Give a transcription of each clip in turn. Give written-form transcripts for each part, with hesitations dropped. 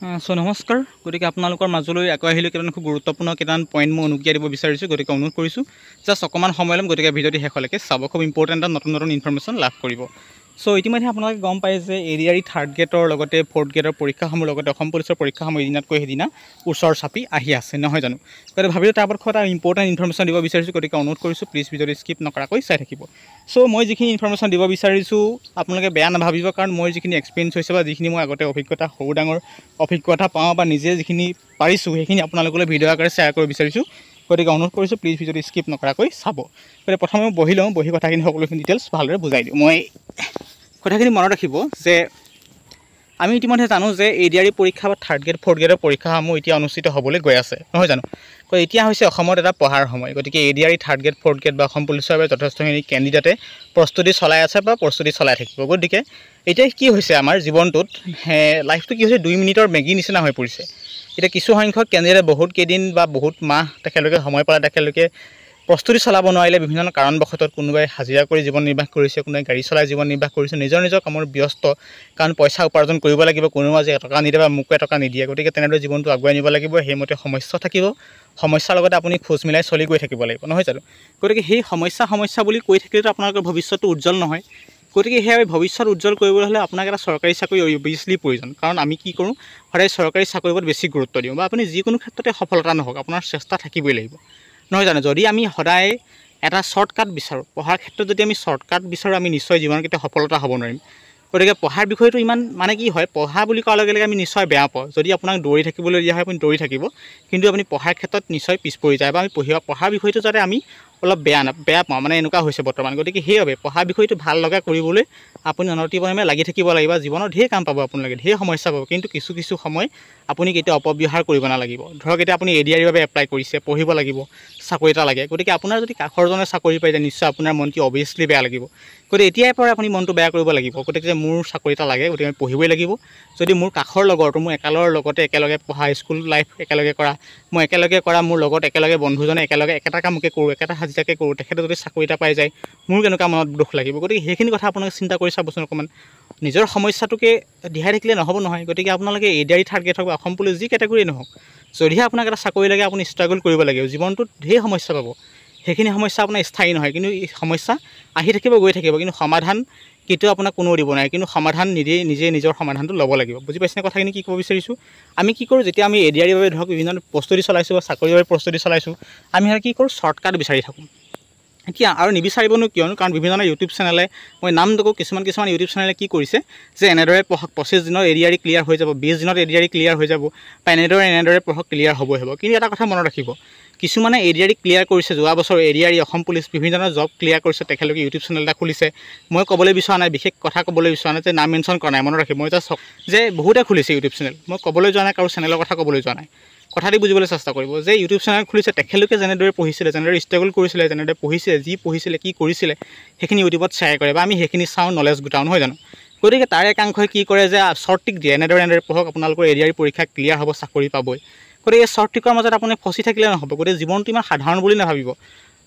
নমস্কাৰ গতিকে আপোনালোকৰ মাজলৈ আকৌ আহিলোঁ কেইটামান খুব গুৰুত্বপূৰ্ণ কেইটামান পইণ্ট মই অনুজ্ঞা দিব বিচাৰিছোঁ গতিকে অনুৰোধ কৰিছোঁ জাষ্ট অকণমান সময় ল'ম গতিকে ভিডিঅ'টি শেষলৈকে চাব খুব ইম্পৰ্টেণ্ট এটা নতুন ইনফৰমেশ্যন লাভ কৰিব ইতিমধ্যে আপোনালোকে গম পায় যে এডিআৰই থাৰ্ড গ্ৰেডৰ লগতে ফ'ৰ্থ গ্ৰেডৰ পৰীক্ষাসমূহ লগতে অসম পুলিচৰ পৰীক্ষাসমূহ এদিনাতকৈ সেইদিনা ওচৰ চাপি আহি আছে নহয় জানো গতিকে ভাবিলোঁ তাৰ ওপৰত এটা ইম্পৰ্টেণ্ট ইনফৰমেশ্যন দিব বিচাৰিছোঁ গতিকে অনুৰোধ কৰিছোঁ প্লিজ ভিডিঅ'টো স্কিপ নকৰাকৈ চাই থাকিব মই যিখিনি ইনফৰমেশ্যন দিব বিচাৰিছোঁ আপোনালোকে বেয়া নাভাবিব কাৰণ মই যিখিনি এক্সপিৰিয়েঞ্চ হৈছে বা যিখিনি মই আগতে অভিজ্ঞতা সৰু ডাঙৰ অভিজ্ঞতা পাওঁ বা নিজে যিখিনি পাৰিছোঁ সেইখিনি আপোনালোকলৈ ভিডিঅ' আকাৰে শ্বেয়াৰ কৰিব বিচাৰিছোঁ গতিকে অনুৰোধ কৰিছোঁ প্লিজ ভিডিঅ'টো স্কিপ নকৰাকৈ চাব গতিকে প্ৰথমে মই বহি লওঁ বহি কথাখিনি সকলোখিনি ডিটেইলছ ভালদৰে বুজাই দিওঁ মই কথাখিনি মনত ৰাখিব যে আমি ইতিমধ্যে জানো যে এডিআৰই পৰীক্ষা বা থাৰ্ড গ্ৰেড ফ'ৰ্থ গ্ৰেডৰ পৰীক্ষাসমূহ এতিয়া অনুষ্ঠিত হ'বলৈ গৈ আছে নহয় জানো এতিয়া হৈছে অসমত এটা পঢ়াৰ সময় গতিকে ADRE third grade fourth grade বা অসম পুলিচৰ বাবে যথেষ্টখিনি কেণ্ডিডেটে প্ৰস্তুতি চলাই আছে বা প্ৰস্তুতি চলাই থাকিব গতিকে এতিয়া কি হৈছে আমাৰ জীৱনটোত লাইফটো কি হৈছে 2 মিনিটৰ মেগী নিচিনা হৈ পৰিছে এতিয়া কিছু সংখ্যক কেণ্ডিডেটে বহুত কেইদিন বা বহুত মাহ তেখেতলোকে সময় পালে তেখেতলোকে প্ৰস্তুতি চলাব নোৱাৰিলে বিভিন্ন কাৰণবশতঃ কোনোবাই হাজিৰা কৰি জীৱন নিৰ্বাহ কৰিছে কোনোবাই গাড়ী চলাই জীৱন নিৰ্বাহ কৰিছে নিজৰ কামৰ ব্যস্ত কাৰণ পইচা উপাৰ্জন কৰিব লাগিব কোনোবা যে এটকা নিদিয়ে বা মোকো এটকা নিদিয়ে গতিকে তেনেদৰে জীৱনটো আগুৱাই নিব লাগিব সেইমতে সমস্যা থাকিব সমস্যাৰ লগতে আপুনি খোজ মিলাই চলি গৈ থাকিব লাগিব নহয় জানো গতিকে সেই সমস্যা বুলি কৈ থাকিলেতো আপোনালোকৰ ভৱিষ্যতটো উজ্জ্বল নহয় গতিকে সেয়া ভৱিষ্যত উজ্জ্বল কৰিবলৈ হ'লে আপোনাক এটা চৰকাৰী চাকৰি অভিয়াছলি প্ৰয়োজন কাৰণ আমি কি কৰোঁ সদায় চৰকাৰী চাকৰিৰ ওপৰত বেছি গুৰুত্ব দিওঁ বা আপুনি যিকোনো ক্ষেত্ৰতে সফলতা নহওক আপোনাৰ চেষ্টা থাকিবই লাগিব নহয় জানো যদি আমি সদায় এটা শ্বৰ্টকাট বিচাৰোঁ পঢ়াৰ ক্ষেত্ৰত যদি আমি শ্বৰ্টকাট বিচাৰোঁ আমি নিশ্চয় জীৱনত কেতিয়া সফলতা হ'ব নোৱাৰিম গতিকে পঢ়াৰ বিষয়টো ইমান মানে কি হয় পঢ়া বুলি কোৱাৰ লগে লগে আমি নিশ্চয় বেয়া পাওঁ যদি আপোনাক দৌৰি থাকিবলৈ দিয়া হয় আপুনি দৌৰি থাকিব কিন্তু আপুনি পঢ়াৰ ক্ষেত্ৰত নিশ্চয় পিছ পৰি যায় বা আমি পঢ়াৰ বিষয়টো যাতে আমি অলপ বেয়া পাওঁ মানে এনেকুৱা হৈছে বৰ্তমান গতিকে সেইবাবে পঢ়া বিষয়টো ভাল লগা কৰিবলৈ আপুনি অনতিপলমে লাগি থাকিব লাগিব জীৱনত ঢেৰ কাম পাব আপোনালোকে ঢেৰ সমস্যা পাব কিন্তু কিছু সময় আপুনি কেতিয়াও অপব্যৱহাৰ কৰিব নালাগিব ধৰক এতিয়া আপুনি এডিআৰইৰ বাবে এপ্লাই কৰিছে পঢ়িব লাগিব চাকৰি এটা লাগে গতিকে আপোনাৰ যদি কাষৰজনে চাকৰি পাই যায় নিশ্চয় আপোনাৰ মনটো অভিয়াছলি বেয়া লাগিব গতিকে এতিয়াৰ পৰা আপুনি মনটো বেয়া কৰিব লাগিব গতিকে যে মোৰ চাকৰি এটা লাগে গতিকে আমি পঢ়িবই লাগিব যদি মোৰ কাষৰ লগৰটো মোৰ একেলগৰ লগতে একেলগে পঢ়া স্কুল লাইফ একেলগে কৰা মই একেলগে কৰা মোৰ লগত একেলগে বন্ধুজনে একেলগে একেটা কামকে কৰোঁ একেটা হাজিৰাকে কৰোঁ তেখেতে যদি চাকৰি এটা পাই যায় মোৰ কেনেকুৱা মনত দুখ লাগিব গতিকে সেইখিনি কথা আপোনালোকে চিন্তা কৰি চাবচোন অকণমান নিজৰ সমস্যাটোকে দিহাই থাকিলে নহ'ব নহয় গতিকে আপোনালোকে এডিআৰই থাৰ্ড গ্ৰেড হওক বা অসম পুলিচ যি কেটেগৰী নহওক যদিহে আপোনাক এটা চাকৰি লাগে আপুনি ষ্ট্ৰাগল কৰিব লাগিব জীৱনটোত ঢেৰ সমস্যা পাব সেইখিনি সমস্যা আপোনাৰ স্থায়ী নহয় কিন্তু এই সমস্যা আহি থাকিব গৈ থাকিব কিন্তু সমাধান কেতিয়াও আপোনাক কোনো দিব নোৱাৰে কিন্তু সমাধান নিজে নিজৰ সমাধানটো ল'ব লাগিব বুজি পাইছেনে কথাখিনি কি ক'ব বিচাৰিছোঁ আমি কি কৰোঁ যেতিয়া আমি এডিআৰইৰ বাবে ধৰক বিভিন্ন প্ৰস্তুতি চলাইছোঁ বা চাকৰিৰ বাবে প্ৰস্তুতি চলাইছোঁ আমি কি কৰোঁ শ্বৰ্টকাট বিচাৰি থাকোঁ এতিয়া আৰু নিবিচাৰিবনো কিয়নো কাৰণ বিভিন্ন ইউটিউব চেনেলে মই নাম নকওঁ কিছুমান ইউটিউব চেনেলে কি কৰিছে যে এনেদৰে পঢ়ক 25 দিনত এডিআৰই ক্লিয়াৰ হৈ যাব 20 দিনত এডিআৰই ক্লিয়াৰ হৈ যাব বা এনেদৰে পঢ়ক ক্লিয়াৰ হ'ব কিন্তু এটা কথা মনত ৰাখিব কিছুমানে এডিআৰই ক্লিয়াৰ কৰিছে যোৱা বছৰ এডিআৰই অসম পুলিচ বিভিন্ন ধৰণৰ জব ক্লিয়াৰ কৰিছে তেখেতলোকে ইউটিউব চেনেল এটা খুলিছে মই ক'বলৈ বিচৰা নাই বিশেষ কথা ক'বলৈ বিচৰা নাই যে নাম মেনশ্যন কৰা নাই মনত ৰাখিব মই জাষ্ট যে বহুতে খুলিছে ইউটিউব চেনেল মই ক'বলৈ যোৱা নাই কাৰো চেনেলৰ কথা ক'বলৈ যোৱা নাই কথাটি বুজিবলৈ চেষ্টা কৰিব যে ইউটিউব চেনেল খুলিছে তেখেতলোকে যেনেদৰে পঢ়িছিলে যেনেদৰে ষ্ট্ৰাগল কৰিছিলে যেনেদৰে পঢ়িছিলে যি পঢ়িছিলে কি কৰিছিলে সেইখিনি ইউটিউবত শ্বেয়াৰ কৰে বা আমি সেইখিনি চাওঁ নলেজ গোটাওঁ নহয় জানো গতিকে তাৰে একাংশই কি কৰে যে শ্বৰ্ট ট্ৰিক দিয়ে এনেদৰে পঢ়ক আপোনালোকৰ এডিআৰই পৰীক্ষা ক্লিয়াৰ হ'ব চাকৰি পাবই গতিকে এই শ্বৰ্ট ট্ৰিকৰ মাজত আপুনি ফচি থাকিলে নহ'ব গতিকে জীৱনটো ইমান সাধাৰণ বুলি নাভাবিব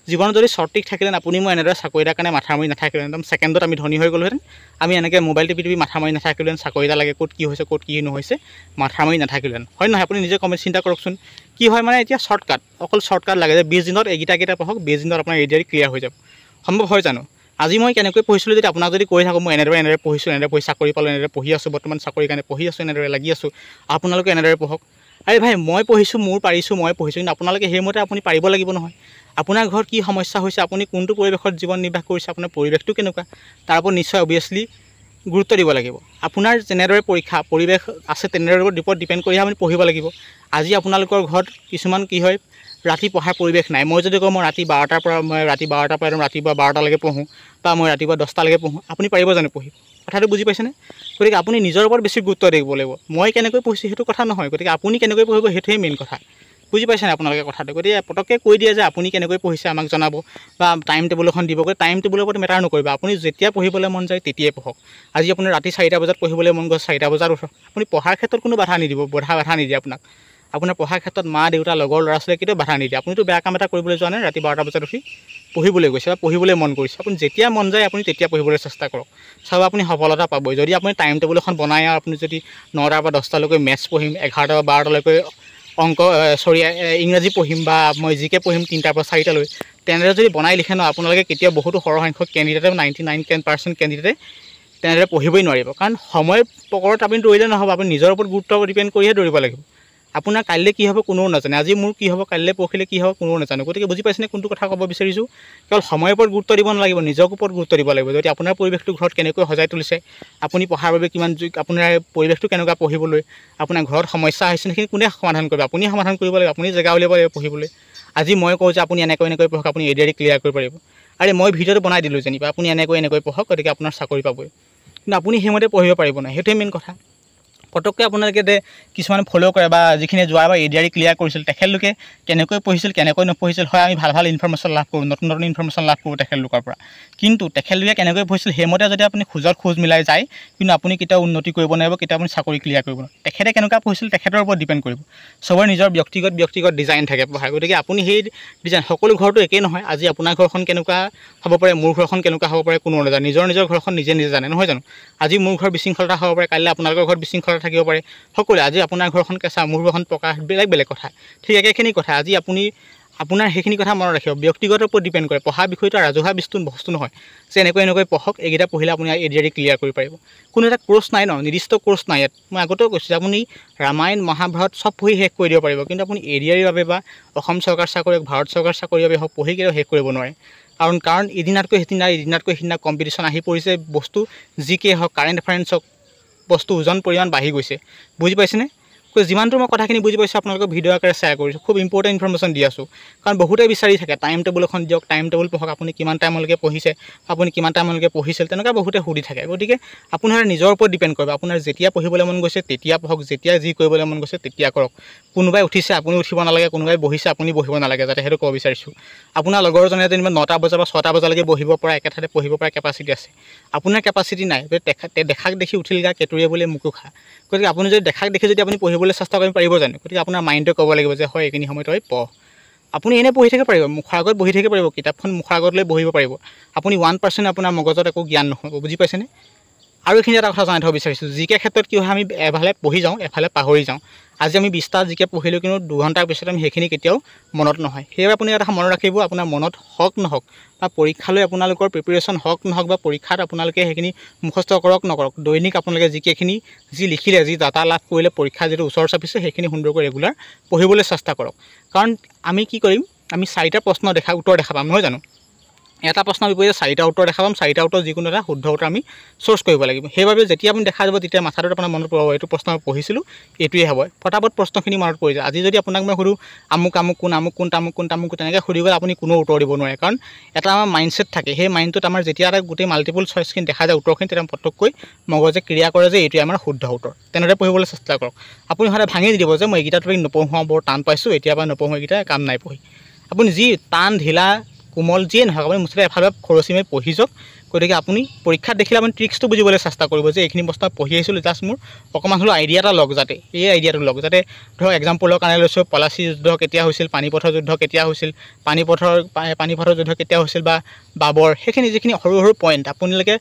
জীৱনত যদি শ্বৰ্ট ট্ৰিক থাকিলে আপুনি মই এনেদৰে চাকৰি এটাৰ কাৰণে মাথা মাৰি নাথাকিলেন একদম ছেকেণ্ডত আমি ধনী হৈ গ'লোহেঁতেন আমি এনেকৈ মোবাইল টিপি মাথা মাৰি নাথাকিলেন চাকৰি এটা লাগে ক'ত কি হৈছে ক'ত কি নহৈছে মাথা মাৰি নাথাকিলেন হয় নহয় আপুনি নিজে কমেণ্ট চিন্তা কৰকচোন কি হয় মানে এতিয়া শ্বৰ্টকাট অকল শ্বৰ্টকাট লাগে যে 20 দিনত এইকেইটা পঢ়ক 20 দিনত আপোনাৰ এডিআৰই ক্লিয়াৰ হৈ যাব সম্ভৱ হয় জানো আজি মই কেনেকৈ পঢ়িছিলোঁ যদি আপোনাক যদি কৈ থাকোঁ মই এনেদৰে পঢ়িছোঁ এনেদৰে পঢ়ি চাকৰি পালোঁ এনেদৰে পঢ়ি আছোঁ বৰ্তমান চাকৰিৰ কাৰণে পঢ়ি আছোঁ এনেদৰে লাগি আছোঁ আপোনালোকে এনেদৰে পঢ়ক আৰে ভাই মই পঢ়িছোঁ মই পঢ়িছোঁ কিন্তু আপোনালোকে সেইমতে আপুনি পাৰিব লাগিব নহয় আপোনাৰ ঘৰত কি সমস্যা হৈছে আপুনি কোনটো পৰিৱেশত জীৱন নিৰ্বাহ কৰিছে আপোনাৰ পৰিৱেশটো কেনেকুৱা তাৰ ওপৰত নিশ্চয় অভিয়াছলি গুৰুত্ব দিব লাগিব আপোনাৰ যেনেদৰে পৰীক্ষা পৰিৱেশ আছে তেনেদৰে ওপৰত ডিপেণ্ড কৰিহে আপুনি পঢ়িব লাগিব আজি আপোনালোকৰ ঘৰত কিছুমান কি হয় ৰাতি পঢ়াৰ পৰিৱেশ নাই মই যদি কওঁ মই ৰাতি 12টাৰ পৰা একদম ৰাতিপুৱা 12টালৈকে পঢ়োঁ বা মই ৰাতিপুৱা 10টালৈকে পঢ়োঁ আপুনি পাৰিব জানো পঢ়িব কথাটো বুজি পাইছেনে গতিকে আপুনি নিজৰ ওপৰত বেছি গুৰুত্ব দিব লাগিব মই কেনেকৈ পঢ়িছোঁ সেইটো কথা নহয় গতিকে আপুনি কেনেকৈ পঢ়িব সেইটোৱে মেইন কথা বুজি পাইছেনে আপোনালোকে কথাটো গতিকে পটককৈ কৈ দিয়ে যে আপুনি কেনেকৈ পঢ়িছে আমাক জনাব বা টাইম টেবুল এখন দিব গতিকে টাইম টেবুলৰ ওপৰত মেটাৰ নকৰিব আপুনি যেতিয়া পঢ়িবলৈ মন যায় তেতিয়াই পঢ়ক আজি আপুনি ৰাতি 4টা বজাত পঢ়িবলৈ মন গ'ল 4টা বজাত উঠক আপুনি পঢ়াৰ ক্ষেত্ৰত কোনো বাধা নিদিয়ে আপোনাক আপোনাৰ পঢ়াৰ ক্ষেত্ৰত মা দেউতা লগৰ ল'ৰা ছোৱালীয়ে কেতিয়াও বাধা নিদিয়ে। আপুনিতো বেয়া কাম এটা কৰিবলৈ যোৱা নাই, ৰাতি 12টা বজাত উঠি পঢ়িবলৈ গৈছে বা পঢ়িবলৈ মন কৰিছে। আপুনি যেতিয়া মন যায় আপুনি তেতিয়া পঢ়িবলৈ চেষ্টা কৰক, চাব আপুনি সফলতা পাবই। যদি আপুনি টাইম টেবুল এখন বনায় আৰু আপুনি যদি 9টাৰ পৰা 10টালৈকে মেথছ পঢ়িম, 11টা বা 12টালৈকে ইংৰাজী পঢ়িম বা মই জিকে পঢ়িম 3টাৰ পৰা 4টালৈ, তেনেদৰে যদি বনাই লিখে ন, আপোনালোকে কেতিয়াও বহুতো সৰহ সংখ্যক কেণ্ডিডেটে 99% কেণ্ডিডেটে তেনেদৰে পঢ়িবই নোৱাৰিব। কাৰণ সময়ৰ পকৰত আপুনি দৌৰিলে নহ'ব, আপুনি নিজৰ ওপৰত গুৰুত্ব ডিপেণ্ড কৰিহে দৌৰিব লাগিব। আপোনাৰ কাইলৈ কি হ'ব কোনেও নাজানে, আজি মোৰ কি হ'ব, কাইলৈ পৰহিলৈ কি হ'ব কোনেও নাজানে। গতিকে বুজি পাইছেনে কোনটো কথা ক'ব বিচাৰিছোঁ? কেৱল সময়ৰ ওপৰত গুৰুত্ব দিব নালাগিব, নিজৰ ওপৰত গুৰুত্ব দিব লাগিব। যদি আপোনাৰ পৰিৱেশটো ঘৰত কেনেকৈ সজাই তুলিছে, আপুনি পঢ়াৰ বাবে কিমান আপোনাৰ পৰিৱেশটো কেনেকুৱা পঢ়িবলৈ, আপোনাৰ ঘৰত সমস্যা আহিছে সেইখিনি কোনে সমাধান কৰিব? আপুনিয়ে সমাধান কৰিব লাগিব, আপুনি জেগা উলিয়াব লাগিব পঢ়িবলৈ। আজি মই কওঁ যে আপুনি এনেকৈ পঢ়ক, আপুনি এডিআৰই ক্লিয়াৰ কৰিব পাৰিব। আৰে মই ভিডিঅ'টো বনাই দিলোঁ যেনিবা, আপুনি এনেকৈ পঢ়ক, গতিকে আপোনাৰ চাকৰি পাবই। কিন্তু আপুনি সেইমতে পঢ়িব পাৰিব নাই, সেইটোৱে মেইন কথা। পটককৈ আপোনালোকে কিছুমানে ফ'ল' কৰে বা যিখিনি যোৱাবাৰ এডিআৰই ক্লিয়াৰ কৰিছিল তেখেতলোকে কেনেকৈ পঢ়িছিল কেনেকৈ নপঢ়িছিল, হয় আমি ভাল ইনফৰমেশ্যন লাভ কৰোঁ, নতুন ইনফৰমেশ্যন লাভ কৰোঁ তেখেতলোকৰ পৰা। কিন্তু তেখেতলোকে কেনেকৈ পঢ়িছিল সেইমতে যদি আপুনি খোজ মিলাই যায়, কিন্তু আপুনি কেতিয়াও উন্নতি কৰিব নোৱাৰিব, কেতিয়াও আপুনি চাকৰি ক্লিয়াৰ কৰিব নোৱাৰিব। তেখেতে কেনেকুৱা পঢ়িছিল তেখেতৰ ওপৰত ডিপেণ্ড কৰিব। চবৰে নিজৰ ব্যক্তিগত ডিজাইন থাকে পঢ়াৰ, গতিকে আপুনি সেই ডিজাইন, সকলো ঘৰটো একেই নহয়। আজি আপোনাৰ ঘৰখন কেনেকুৱা হ'ব পাৰে, মোৰ ঘৰখন কেনেকুৱা হ'ব পাৰে কোনো নাজানে, নিজৰ ঘৰখন নিজে জানে, নহয় জানো? আজি মোৰ ঘৰ বিশৃংখলতা হ'ব পাৰে, কাইলৈ আপোনালোকৰ ঘৰত বিশৃংখলতা থাকিব পাৰে, সকলোৱে। আজি আপোনাৰ ঘৰখন কেঁচা, মোৰ ঘৰখন পকা, বেলেগ কথা, ঠিক একেখিনি কথা। আজি আপোনাৰ সেইখিনি কথা মনত ৰাখিব, ব্যক্তিগতৰ ওপৰত ডিপেণ্ড কৰে। পঢ়া বিষয়টো ৰাজহুৱা বস্তু নহয় যে এনেকৈ পঢ়ক, এইকেইটা পঢ়িলে আপুনি এডিআৰই ক্লিয়াৰ কৰিব পাৰিব। কোনো এটা কোৰ্চ নাই ন, নিৰ্দিষ্ট কোৰ্চ নাই ইয়াত। মই আগতেও কৈছোঁ যে আপুনি ৰামায়ণ মহাভাৰত চব পঢ়ি শেষ কৰি দিব পাৰিব, কিন্তু আপুনি এডিআৰইৰ বাবে বা অসম চৰকাৰ চাকৰি হওক, ভাৰত চৰকাৰ চাকৰিৰ বাবে হওক পঢ়ি কেতিয়াও শেষ কৰিব নোৱাৰে। কাৰণ এদিনাতকৈ সিদিনা কম্পিটিশ্যন আহি পৰিছে। বস্তু জিকে হওক, কাৰেণ্ট এফেয়াৰ্ছ হওক, বস্তু ওজন পৰিমাণ বাঢ়ি গৈছে, বুজি পাইছেনে? যিমানটো মই কথাখিনি বুজি পাইছোঁ আপোনালোকক ভিডিঅ' আকাৰে শ্বেয়াৰ কৰিছোঁ, খুব ইম্পৰ্টেণ্ট ইনফৰমেশ্যন দি আছোঁ। কাৰণ বহুতে বিচাৰি থাকে টাইম টেবুল এখন দিয়ক, টাইম টেবুল পঢ়ক, আপুনি কিমান টাইমলৈকে পঢ়িছে, আপুনি কিমান টাইমলৈকে পঢ়িছিল, তেনেকুৱা বহুতে সুধি থাকে। গতিকে আপোনাৰ নিজৰ ওপৰত ডিপেণ্ড কৰিব, আপোনাৰ যেতিয়া পঢ়িবলৈ মন গৈছে তেতিয়া পঢ়ক, যেতিয়া যি কৰিবলৈ মন গৈছে তেতিয়া কৰক। কোনোবাই উঠিছে আপুনি উঠিব নালাগে, কোনোবাই বহিছে আপুনি বহিব নালাগে, যাতে সেইটো ক'ব বিচাৰিছোঁ। আপোনাৰ লগৰজনে যেনিবা 9টা বজাৰ পৰা 6টা বজালৈকে বহিব পৰা, একে ঠাইতে পঢ়িব পৰা কেপাচিটি আছে, আপোনাৰ কেপাচিটি নাই। দেখাক দেখি উঠিল গা কেতুৰিয়ে বোলে মোকো খা। গতিকে আপুনি যদি দেখাক দেখি যদি আপুনি পঢ়িবলৈ চেষ্টা কৰিব পাৰিব জানো? গতিকে আপোনাৰ মাইণ্ডটোৱে ক'ব লাগিব যে হয় এইখিনি সময়ত পঢ়। আপুনি এনেই পঢ়ি থাকিব পাৰিব, মুখৰ আগত বহি থাকিব পাৰিব, কিতাপখন মুখৰ আগত লৈ বহিব পাৰিব, আপুনি 1% আপোনাৰ মগজত একো জ্ঞান নহ'ব, বুজি পাইছেনে? আৰু এইখিনি এটা কথা জনাই থ'ব বিচাৰিছোঁ, জিকে ক্ষেত্ৰত কি হয়, আমি এফালে পঢ়ি যাওঁ এফালে পাহৰি যাওঁ। আজি আমি 20টা জিকে পঢ়িলোঁ, কিন্তু 2 ঘণ্টাৰ পিছত আমি সেইখিনি কেতিয়াও মনত নহয়। সেইবাবে আপুনি এটা মনত ৰাখিব, আপোনাৰ মনত হওক নহওক বা পৰীক্ষালৈ আপোনালোকৰ প্ৰিপেৰেশ্যন হওক নহওক বা পৰীক্ষাত আপোনালোকে সেইখিনি মুখস্থ কৰক নকৰক, দৈনিক আপোনালোকে জিকেখিনি যি লিখিলে, যি ডাটা লাভ কৰিলে, পৰীক্ষা যিটো ওচৰ চাপিছে সেইখিনি সুন্দৰকৈ ৰেগুলাৰ পঢ়িবলৈ চেষ্টা কৰক। কাৰণ আমি কি কৰিম, আমি 4টা প্ৰশ্ন উত্তৰ দেখা পাম, নহয় জানো? এটা প্ৰশ্নৰ বিপৰীতে 4টা উত্তৰ দেখা পাম, 4টা উত্তৰ যিকোনো এটা শুদ্ধ উত্তৰ আমি চ'ৰ্চ কৰিব লাগিব। সেইবাবে যেতিয়া আপুনি দেখা যাব তেতিয়া মাথাটোত আপোনাৰ মনত পৰিব এইটো প্ৰশ্ন মই পঢ়িছিলোঁ, এইটোৱে হ'ব, ফটাফট প্ৰশ্নখিনি মনত পৰি যায়। আজি যদি আপোনাক মই সুধোঁ আমুক কোন তেনেকৈ সুধি গ'লে আপুনি কোনো উত্তৰ দিব নোৱাৰে। কাৰণ এটা আমাৰ মাইণ্ডছেট থাকে, সেই মাইণ্ডটোত আমাৰ যেতিয়া এটা গোটেই মাল্টিপুল চইচখিনি দেখা যায় উত্তৰখিনি, তেতিয়া পটককৈ মগজে ক্ৰিয়া কৰে যে এইটোৱে আমাৰ শুদ্ধ উত্তৰ। তেনেদৰে পঢ়িবলৈ চেষ্টা কৰক। আপুনি সদায় ভাঙি দিব যে মই এইকেইটা টপিক নপঢ়োঁ, বৰ টান পাইছোঁ, এতিয়াৰ পৰা নপঢ়োঁ, এইকেইটা কাম নাই পঢ়ি। আপুনি যি টান ঢিলা কোমল যিয়ে নহওক, আপুনি মুঠতে এফালে খৰচি মাৰি পঢ়ি যাওক। গতিকে আপুনি পৰীক্ষাত দেখিলে আপুনি ট্ৰিক্সটো বুজিবলৈ চেষ্টা কৰিব যে এইখিনি বস্তু পঢ়ি আহিছিলোঁ, জাষ্ট মোৰ অকণমান হ'লেও আইডিয়া এটা লওক, যাতে এই আইডিয়াটো লওক, যাতে ধৰক এক্সাম্পলৰ কাৰণে লৈছোঁ পলাচী যুদ্ধ কেতিয়া হৈছিল, পানীপথৰ যুদ্ধ কেতিয়া হৈছিল, পানীপথৰ যুদ্ধ কেতিয়া হৈছিল বা বাবৰ, সেইখিনি যিখিনি সৰু সৰু পইণ্ট আপোনালোকে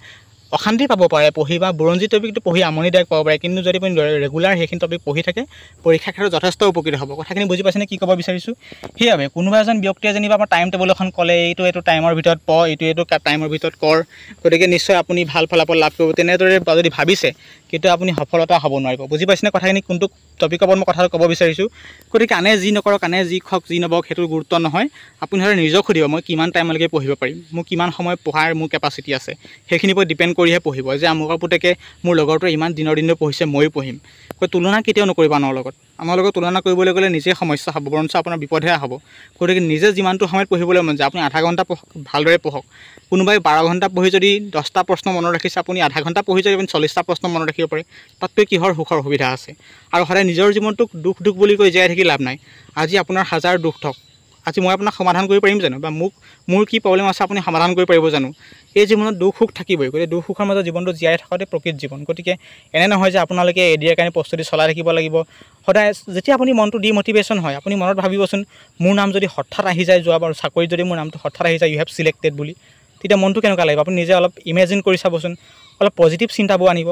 অশান্তি পাব পাৰে পঢ়ি বা বুৰঞ্জী টপিকটো পঢ়ি আমনিদায়ক পাব পাৰে, কিন্তু যদি আপুনি ৰেগুলাৰ সেইখিনি টপিক পঢ়ি থাকে পৰীক্ষাৰ ক্ষেত্ৰত যথেষ্ট উপকৃত হ'ব। কথাখিনি বুজি পাইছেনে কি ক'ব বিচাৰিছোঁ? সেইবাবে কোনোবা এজন ব্যক্তিয়ে যেনিবা আমাৰ টাইম টেবুল এখন ক'লে, এইটো টাইমৰ ভিতৰত পঢ়, এইটো টাইমৰ ভিতৰত কৰ, গতিকে নিশ্চয় আপুনি ভাল ফলাফল লাভ কৰিব। তেনেদৰে যদি ভাবিছে কিন্তু আপুনি সফলতা হ'ব নোৱাৰিব, বুজি পাইছেনে কথাখিনি কোনটো টপিকৰ ওপৰত মই কথাটো ক'ব বিচাৰিছোঁ? গতিকে আনে যি নকৰক, আনে যি খওক যি নবওক সেইটো গুৰুত্ব নহয়। আপুনি হ'লে নিজক সুধিব মই কিমান টাইমলৈকে পঢ়িব পাৰিম, মোৰ কিমান সময় পঢ়াৰ মোৰ কেপাচিটি আছে, সেইখিনিৰ ওপৰত ডিপেণ্ড কৰিহে পঢ়িব। যে আমুকৰ পুতেকে মোৰ লগৰটোৱে ইমান দিনৰ পঢ়িছে ময়ো পঢ়িম, তুলনা কেতিয়াও নকৰিব আনৰ লগত তুলনা কৰিবলৈ গ'লে নিজে সমস্যা হ'ব, বৰঞ্চ আপোনাৰ বিপদহে হ'ব। গতিকে নিজে যিমানটো সময়ত পঢ়িবলৈ মন যায় আপুনি আধা ঘণ্টা ভালদৰে পঢ়ক। কোনোবাই 12 ঘণ্টা পঢ়ি যদি 10টা প্ৰশ্ন মনত ৰাখিছে, আপুনি আধা ঘণ্টা পঢ়ি যদি আপুনি 40টা প্ৰশ্ন মনত ৰাখিব পাৰে, তাতকৈ কিহৰ সুখৰ সুবিধা আছে? আৰু সদায় নিজৰ জীৱনটোক দুখ বুলি কৈ জীয়াই থাকি লাভ নাই। আজি আপোনাৰ 1000 দুখ থক, আজি মই আপোনাক সমাধান কৰিব পাৰিম জানো? বা মোৰ কি প্ৰব্লেম আছে আপুনি সমাধান কৰিব পাৰিব জানো? এই জীৱনত দুখ সুখ থাকিবই, গতিকে দুখ সুখৰ মাজত জীৱনটো জীয়াই থকাতে প্ৰকৃত জীৱন। গতিকে এনে নহয় যে আপোনালোকে এডিয়াৰ কাৰণে প্ৰস্তুতি চলাই থাকিব লাগিব, সদায় যেতিয়া আপুনি মনটো ডিমটিভেশ্যন হয় আপুনি মনত ভাবিবচোন মোৰ নাম যদি হঠাৎ আহি যায় যোৱা বাৰু চাকৰিত যদি মোৰ নামটো হঠাৎ আহি যায় ইউ হেভ চিলেক্টেড বুলি তেতিয়া মনটো কেনেকুৱা লাগিব আপুনি নিজে অলপ ইমেজিন কৰি চাবচোন অলপ পজিটিভ চিন্তাবোৰ আনিব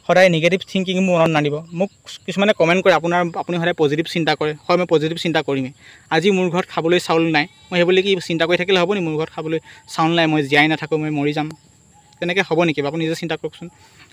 সদায় নিগেটিভ থিংকিং মনত নানিব মোক কিছুমানে কমেণ্ট কৰে আপুনি সদায় পজিটিভ চিন্তা কৰে হয় মই পজিটিভ চিন্তা কৰিমেই আজি মোৰ ঘৰত খাবলৈ চাউল নাই মই সেইবুলি কি চিন্তা কৰি থাকিলে হ'ব নি মোৰ ঘৰত খাবলৈ চাউল নাই মই জীয়াই নাথাকোঁ মই মৰি যাম তেনেকৈ হ'ব নেকি আপুনি নিজে চিন্তা কৰকচোন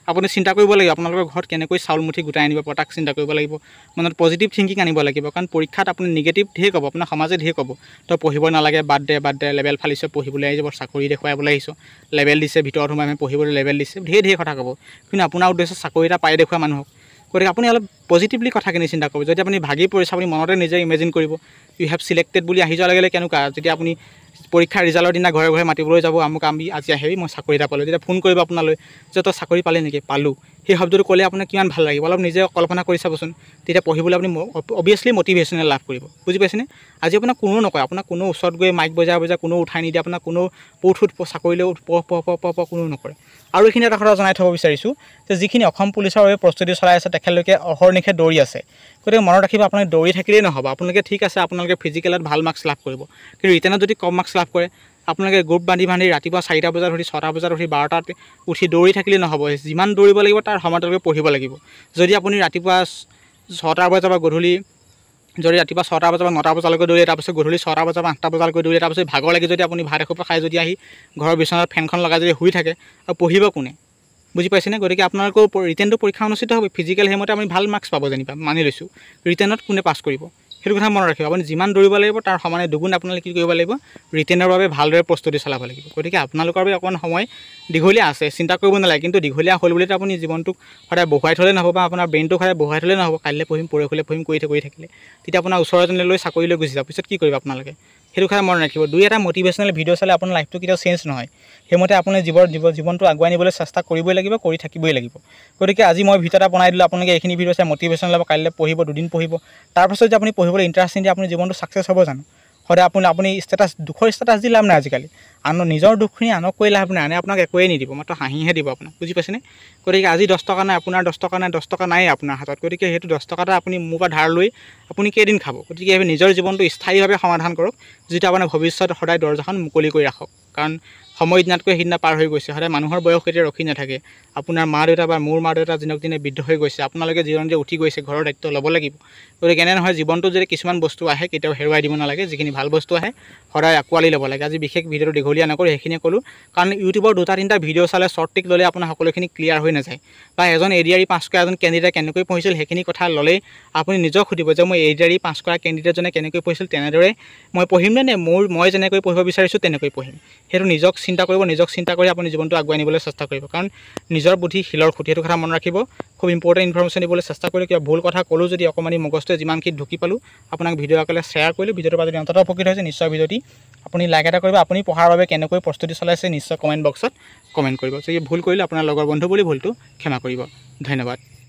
আপুনি চিন্তা কৰিব লাগিব আপোনালোকৰ ঘৰত কেনেকৈ চাউল মুঠি গোটাই আনিব তাক চিন্তা কৰিব লাগিব মনত পজিটিভ থিংকিং আনিব লাগিব কাৰণ পৰীক্ষাত আপুনি নিগেটিভ ঢেৰ ক'ব আপোনাৰ সমাজে ঢেৰ ক'ব তই পঢ়িব নালাগে বাদ দে লেবেল ফালিছ পঢ়িবলৈ আহিব চাকৰি দেখুৱাবলৈ আহিছোঁ লেবেল দিছে ভিতৰত সোমাই আমি পঢ়িবলৈ লেবেল দিছে ঢেৰ কথা ক'ব কিন্তু আপোনাৰ উদ্দেশ্য চাকৰি এটা পাই দেখুওৱা মানুহক গতিকে আপুনি অলপ পজিটিভলি কথাখিনি চিন্তা কৰিব যদি আপুনি ভাগি পৰিছে আপুনি মনতে নিজে ইমেজিন কৰিব ইউ হেভ চিলেক্টেড বুলি আহি যোৱাৰ লগে লগে কেনেকুৱা যেতিয়া আপুনি পৰীক্ষাৰ ৰিজাল্টৰ দিনা ঘৰে ঘৰে মাতিবলৈ যাব আমুক আমি আজি আহিবি মই চাকৰি এটা পালোঁ তেতিয়া ফোন কৰিব আপোনালৈ যে তই চাকৰি পালি নেকি পালোঁ সেই শব্দটো ক'লে আপোনাৰ কিমান ভাল লাগিব অলপ নিজে কল্পনা কৰি চাবচোন তেতিয়া পঢ়িবলৈ আপুনি অভিয়াছলি মটিভেশ্যনেল লাভ কৰিব বুজি পাইছেনে আজি আপোনাক কোনো নকয় আপোনাক কোনো ওচৰত গৈ মাইক বজাই কোনো উঠাই নিদিয়ে আপোনাক কোনো উঠ চাকৰিলৈ পঢ় কোনো নকৰে আৰু এইখিনি এটা কথা জনাই থ'ব বিচাৰিছোঁ যে যিখিনি অসম পুলিচৰ বাবে প্ৰস্তুতি চলাই আছে তেখেতলোকে অহৰ্নিশে দৌৰি আছে গতিকে মনত ৰাখিব আপোনালোকে দৌৰি থাকিলেই নহ'ব আপোনালোকে ঠিক আছে আপোনালোকে ফিজিকেলত ভাল মাৰ্কছ লাভ কৰিব কিন্তু ৰিটেনত যদি কম মাৰ্কছ লাভ কৰে আপোনালোকে গ্ৰুপ বান্ধি ৰাতিপুৱা 4টা বজাত উঠি 6টা বজাত উঠি 12টাত উঠি দৌৰি থাকিলে নহ'ব যিমান দৌৰিব লাগিব তাৰ সমান্তৰালকৈ পঢ়িব লাগিব যদি আপুনি ৰাতিপুৱা 6টা বজাৰ পৰা গধূলি যদি ৰাতিপুৱা 6টা বজাৰ পৰা 9টা বজালৈকে দৌৰে তাৰপিছত গধূলি 6টা বজাৰ পৰা 8টা বজালৈকে দৌৰে তাৰপিছত ভাগৰ লাগি যদি আপুনি ভাত এসোপা খাই যদি আহি ঘৰৰ বিচনাত ফেনখন লগাই যদি শুই থাকে আৰু পঢ়িব কোনে বুজি পাইছেনে গতিকে আপোনালোকৰ ৰিটেনটো পৰীক্ষা অনুষ্ঠিত হ'ব ফিজিকেল সেইমতে আপুনি ভাল মাৰ্কছ পাব যেনিবা মানি লৈছোঁ ৰিটেনত কোনে পাছ কৰিব সেইটো কথা মনত ৰাখিব আপুনি যিমান দৌৰিব লাগিব তাৰ সমানে দুগুণ আপোনালোকে কি কৰিব লাগিব ৰিটেনৰ বাবে ভালদৰে প্ৰস্তুতি চলাব লাগিব গতিকে আপোনালোকৰ বাবে অকণমান সময় দীঘলীয়া আছে চিন্তা কৰিব নালাগে কিন্তু দীঘলীয়া হ'ল বুলিতো আপুনি জীৱনটোক সদায় বহুৱাই থ'লে নহ'ব বা আপোনাৰ ব্ৰেইনটোক সদায় বহুৱাই থ'লে নহ'ব কাইলৈ পঢ়িম পৰহিলৈ পঢ়িম কৰি থাকিলে তেতিয়া আপোনাৰ ওচৰজনে লৈ চাকৰিলৈ গুচি যাব পিছত কি কৰিব আপোনালোকে সেইটো কথা মনত ৰাখিব দুই এটা মটিভেশ্যনেল ভিডিঅ' চালে আপোনাৰ লাইফটো কেতিয়াও চেঞ্জ নহয় সেইমতে আপুনি জীৱনটো আগুৱাই নিবলৈ চেষ্টা কৰিবই লাগিব কৰি থাকিবই লাগিব গতিকে আজি মই ভিডিঅ' এটা বনাই দিলোঁ আপোনালোকে এইখিনি ভিডিঅ' চাই মটিভেশ্যন ল'ব কাইলৈ পঢ়িব দুদিন পঢ়িব তাৰপাছত যদি আপুনি পঢ়িবলৈ ইণ্টাৰেষ্ট নিদিয়ে আপুনি জীৱনটো ছাকচেছ হ'ব জানো সদায় আপুনি দুখৰ ষ্টেটাছ দি লাভ নাই আজিকালি নিজৰ দুখখিনি আনক কৈ লাভ নাই আনে আপোনাক একোৱেই নিদিব মাত্ৰ হাঁহিহে দিব আপোনাক বুজি পাইছেনে গতিকে আজি 10 টকা নাই আপোনাৰ 10 টকা নাই 10 টকা নাই আপোনাৰ হাতত গতিকে সেইটো 10 টকাটা আপুনি মোৰ পৰা ধাৰ লৈ আপুনি কেইদিন খাব গতিকে নিজৰ জীৱনটো স্থায়ীভাৱে সমাধান কৰক যিটো আপোনাৰ ভৱিষ্যত সদায় দৰজাখন মুকলি কৰি ৰাখক কাৰণ সময় দিনাতকৈ সিদিনা পাৰ হৈ গৈছে সদায় মানুহৰ বয়স কেতিয়া ৰখি নাথাকে আপোনাৰ মা দেউতা বা মোৰ মা দেউতা দিনক দিনে বৃদ্ধ হৈ গৈছে আপোনালোকে যিজন যে উঠি গৈছে ঘৰৰ দায়িত্ব ল'ব লাগিব গতিকে এনে নহয় জীৱনটো যদি কিছুমান বস্তু আহে কেতিয়াও হেৰুৱাই দিব নালাগে যিখিনি ভাল বস্তু আহে সদায় আঁকোৱালি ল'ব লাগে আজি বিশেষ ভিডিঅ'টো দীঘলীয়া নকৰি সেইখিনিয়ে ক'লোঁ কাৰণ ইউটিউবৰ 2-3টা ভিডিঅ' চালে শ্বৰ্ট টিক ল'লে আপোনাৰ সকলোখিনি ক্লিয়াৰ হৈ নাযায় বা এজন এডিআৰই পাছ কৰা এজন কেণ্ডিডেট কেনেকৈ পঢ়িছিল সেইখিনি কথা ল'লেই আপুনি নিজক সুধিব যে মই এডিআৰই পাছ কৰা কেণ্ডিডেটজনে কেনেকৈ পঢ়িছিল তেনেদৰে মই পঢ়িম নে মই যেনেকৈ পঢ়িব বিচাৰিছোঁ তেনেকৈ পঢ়িম সেইটো নিজক চিন্তা কৰিব নিজক চিন্তা কৰি আপুনি জীৱনটো আগুৱাই নিবলৈ চেষ্টা কৰিব কাৰণ নিজৰ বুদ্ধি শিলৰ খুঁটি সেইটো কথা মনত ৰাখিব খুব ইম্পৰ্টেণ্ট ইনফৰমেশ্যন দিবলৈ চেষ্টা কৰিলোঁ কিবা ভুল কথা ক'লোঁ যদি অকণমানি মগজটোৱে যিমানখিনি ঢুকি পালোঁ আপোনাক ভিডিঅ' আকাৰে শ্বেয়াৰ কৰিলোঁ ভিডিঅ'টোৰ পৰা যদি অন্ততঃ উপকৃত হৈছে নিশ্চয় ভিডিঅ'টি আপুনি লাইক এটা কৰিব আপুনি পঢ়াৰ বাবে কেনেকৈ প্ৰস্তুতি চলাইছে নিশ্চয় কমেণ্ট বক্সত কমেণ্ট কৰিব যদি ভুল কৰিলোঁ আপোনাৰ লগৰ বন্ধু বুলি ভুলটো ক্ষমা কৰিব ধন্যবাদ।